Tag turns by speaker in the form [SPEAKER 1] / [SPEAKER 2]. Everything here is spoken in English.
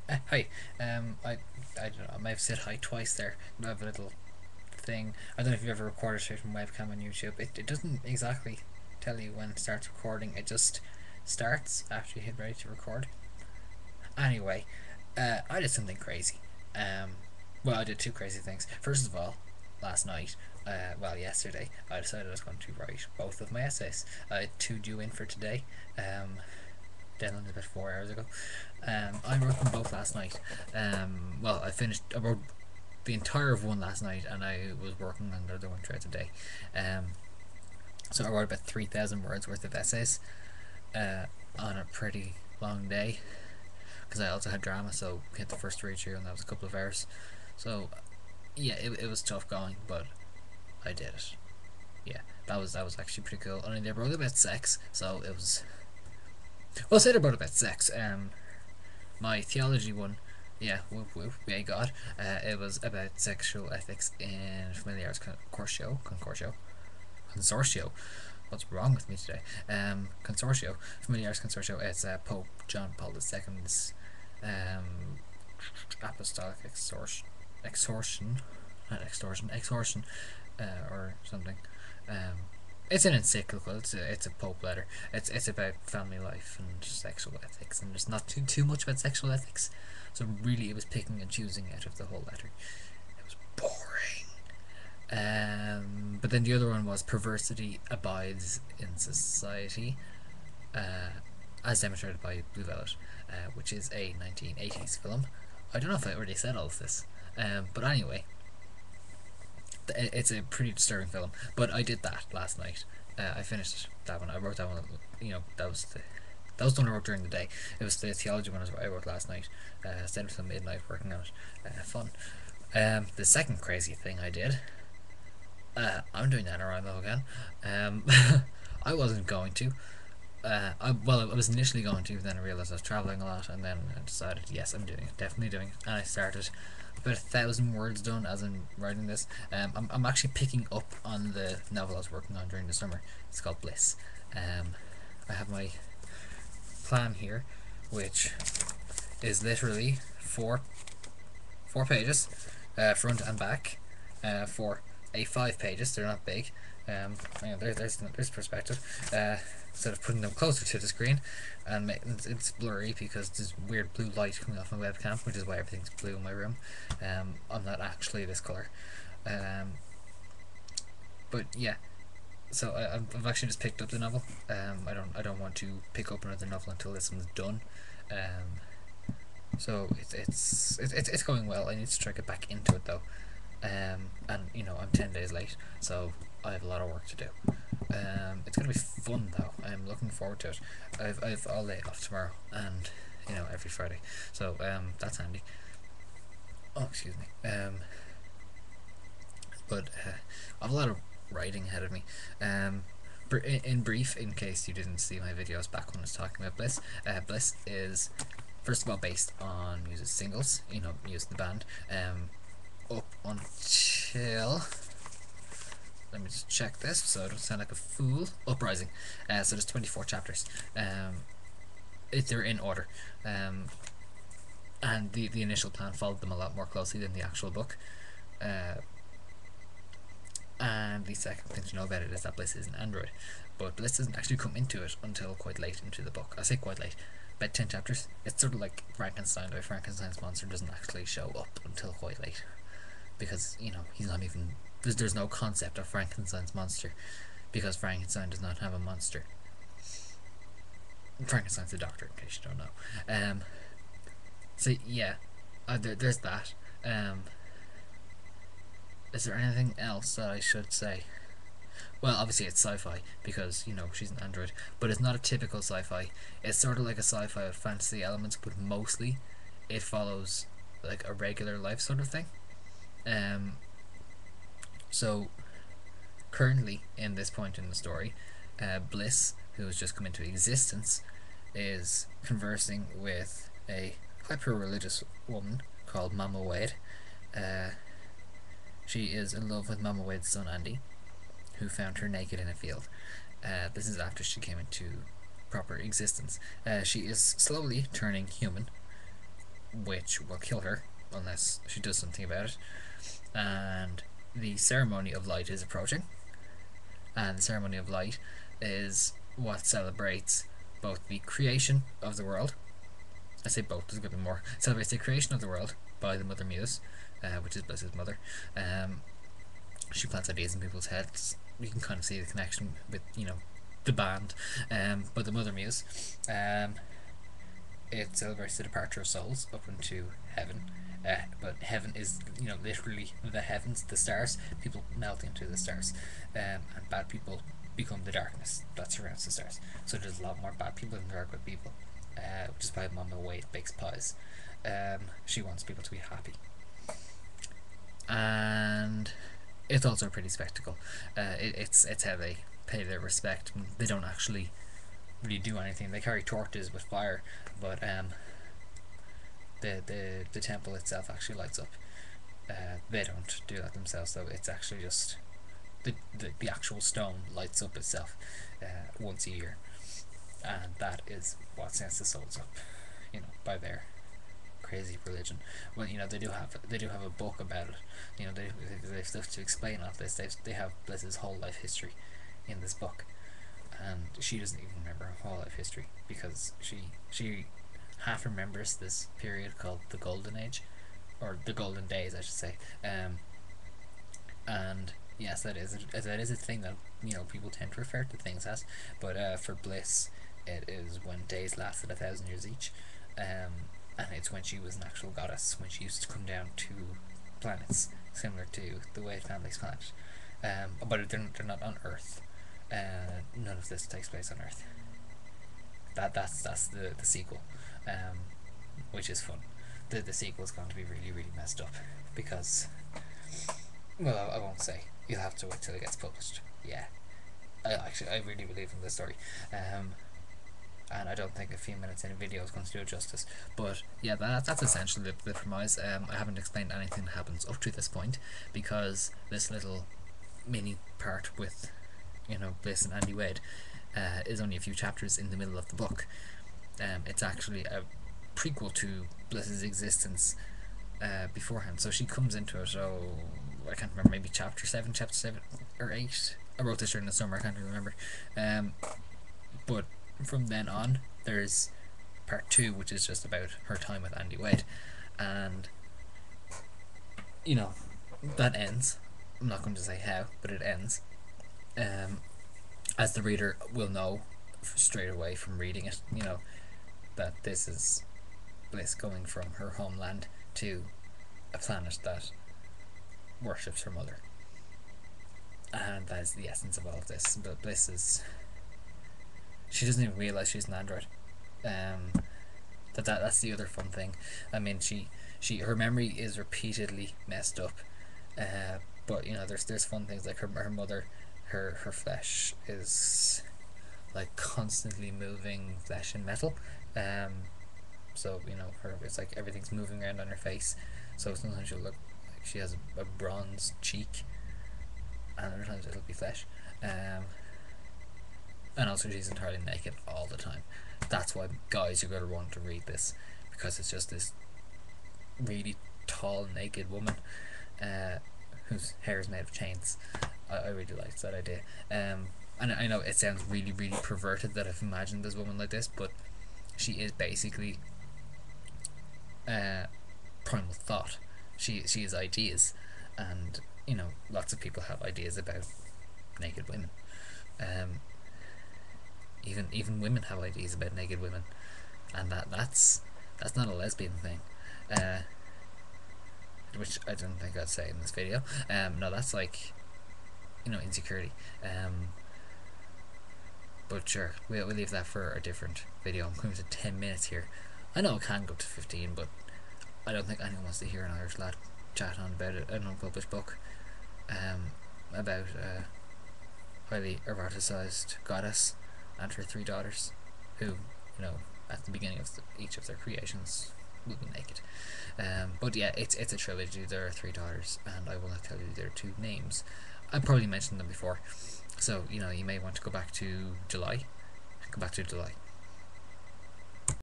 [SPEAKER 1] Hi. I don't know. I might have said hi twice there. I have a little thing. I don't know if you've ever recorded straight from webcam on YouTube. It doesn't exactly tell you when it starts recording. It just starts after you hit ready to record. Anyway, I did something crazy. Um, I did two crazy things. First of all, last night, yesterday, I decided I was going to write both of my essays. I had two due in for today. Deadline about 4 hours ago. I wrote them both last night. I finished. I wrote the entire of one last night, and I was working on the other one throughout the day. Um, so I wrote about 3,000 words worth of essays on a pretty long day because I also had drama, so we hit the first read through, and that was a couple of hours. So yeah, it was tough going, but I did it. Yeah, that was actually pretty cool. I mean, they wrote about sex, so it was. Well, say they wrote about sex. My theology one, yeah, whoop whoop, yay God. It was about sexual ethics in Familiar's Consortio. What's wrong with me today? Consortio, Familiar's Consortio. It's Pope John Paul II's um, apostolic exhortation, or something. Um, it's an encyclical. It's a pope letter. It's about family life and sexual ethics, and there's not too much about sexual ethics. So really, it was picking and choosing out of the whole letter. It was boring. But then the other one was perversity abides in society, uh, as demonstrated by Blue Velvet, which is a 1980s film. I don't know if I already said all of this, but anyway, it's a pretty disturbing film. But I did that last night. I finished that one. I wrote that one. That was the one I wrote during the day. It was the theology one I wrote last night. Stayed until midnight working on it. Fun. The second crazy thing I did. I'm doing that in WriMo again. Um, I wasn't going to. I was initially going to, then I realised I was travelling a lot, and then I decided, yes, I'm doing it, definitely doing it. And I started about 1,000 words done as I'm writing this. I'm actually picking up on the novel I was working on during the summer. It's called Bliss. I have my plan here, which is literally four pages, front and back, for A5 pages. They're not big. There's perspective. Instead of putting them closer to the screen, and it's blurry because there's weird blue light coming off my webcam, which is why everything's blue in my room. I'm not actually this color. Um, but yeah, so I've actually just picked up the novel. I don't want to pick up another novel until this one's done. Um, so it's going well. I need to try to get back into it though. And I'm 10 days late, so I have a lot of work to do. It's gonna be fun though. I'm looking forward to it. I've all day off tomorrow, and every Friday, so that's handy. Oh, excuse me. But I have a lot of writing ahead of me. In brief, in case you didn't see my videos back when I was talking about Bliss, Bliss is first of all based on music singles. Using the band. Up until, let me just check this so I don't sound like a fool. Uprising. So there's 24 chapters. They're in order. And the initial plan followed them a lot more closely than the actual book. And the second thing to know about it is that Bliss is an android, but Bliss doesn't actually come into it until quite late into the book. I say quite late, about 10 chapters. It's sort of like Frankenstein, though Frankenstein's monster doesn't actually show up until quite late, because he's not even, there's no concept of Frankenstein's monster, because Frankenstein does not have a monster. Frankenstein's a doctor, in case you don't know. So yeah, there's that. Is there anything else that I should say? Well, obviously it's sci-fi because she's an android, but it's not a typical sci-fi. It's sort of like a sci-fi with fantasy elements, but mostly it follows like a regular life sort of thing. Um, so currently in this point in the story, Bliss, who has just come into existence, is conversing with a hyper-religious woman called Mama Wade. Uh, she is in love with Mama Wade's son Andy, who found her naked in a field. This is after she came into proper existence. She is slowly turning human, which will kill her unless she does something about it. And the ceremony of light is approaching, and the ceremony of light is what celebrates both the creation of the world. I say both, there's going to be more. Celebrates the creation of the world by the Mother Muse, which is Bliss's mother. She plants ideas in people's heads. You can kind of see the connection with, the band. But the Mother Muse, it celebrates the departure of souls up into heaven. But heaven is, literally the heavens, the stars. People melt into the stars, and bad people become the darkness that surrounds the stars. So there's a lot more bad people than there are good people, which is why Mama Wade bakes pies. She wants people to be happy, and it's also a pretty spectacle. It's how they pay their respect. They don't actually really do anything. They carry torches with fire, but the temple itself actually lights up. They don't do that themselves, though. It's actually just the actual stone lights up itself once a year, and that is what sends the souls up, by their crazy religion. Well, they do have a book about it. They have stuff to explain all this. They have Bliss's whole life history in this book, and she doesn't even remember her whole life history because she half remembers this period called the Golden Age, or the Golden Days, I should say. And yes, that is a thing that people tend to refer to things as. But for Bliss, it is when days lasted 1,000 years each. And it's when she was an actual goddess, when she used to come down to planets, similar to the Wade family's planet. But they're not on Earth. None of this takes place on Earth. That's the sequel, which is fun. The sequel is going to be really, really messed up because, well, I won't say. You'll have to wait till it gets published. Yeah, I really believe in this story. And I don't think a few minutes in a video is going to do it justice. But yeah, that's essentially the premise. I haven't explained anything that happens up to this point because this little mini part with, Bliss and Andy Wade is only a few chapters in the middle of the book. It's actually a prequel to Bliss's existence beforehand. So she comes into it, I can't remember, maybe chapter 7 or 8. I wrote this during the summer, I can't really remember. But from then on, there's part 2, which is just about her time with Andy Wade. And, that ends. I'm not going to say how, but it ends. As the reader will know straight away from reading it, that this is Bliss going from her homeland to a planet that worships her mother. And that is the essence of all of this. But Bliss is... she doesn't even realise she's an android. That's the other fun thing. I mean, her memory is repeatedly messed up. But there's fun things like her mother, her flesh is like constantly moving flesh and metal. So it's like everything's moving around on her face. So sometimes she'll look like she has a bronze cheek, and other times it'll be flesh. And also she's entirely naked all the time. That's why guys are going to want to read this, because it's just this really tall naked woman whose hair is made of chains. I really liked that idea. And I know it sounds really, really perverted that I've imagined this woman like this, but she is basically primal thought. She has ideas, and lots of people have ideas about naked women. Even women have ideas about naked women, and that's not a lesbian thing, which I don't think I'd say in this video. No, that's like insecurity. But sure, we'll leave that for a different video. I'm coming to 10 minutes here. I know it can go to 15, but I don't think anyone wants to hear an Irish lad chat on about an unpublished book about a highly eroticized goddess and her 3 daughters, who, at the beginning of each of their creations will be naked. But yeah, it's a trilogy. There are 3 daughters, and I will not tell you their 2 names. I probably mentioned them before, so you may want to go back to July.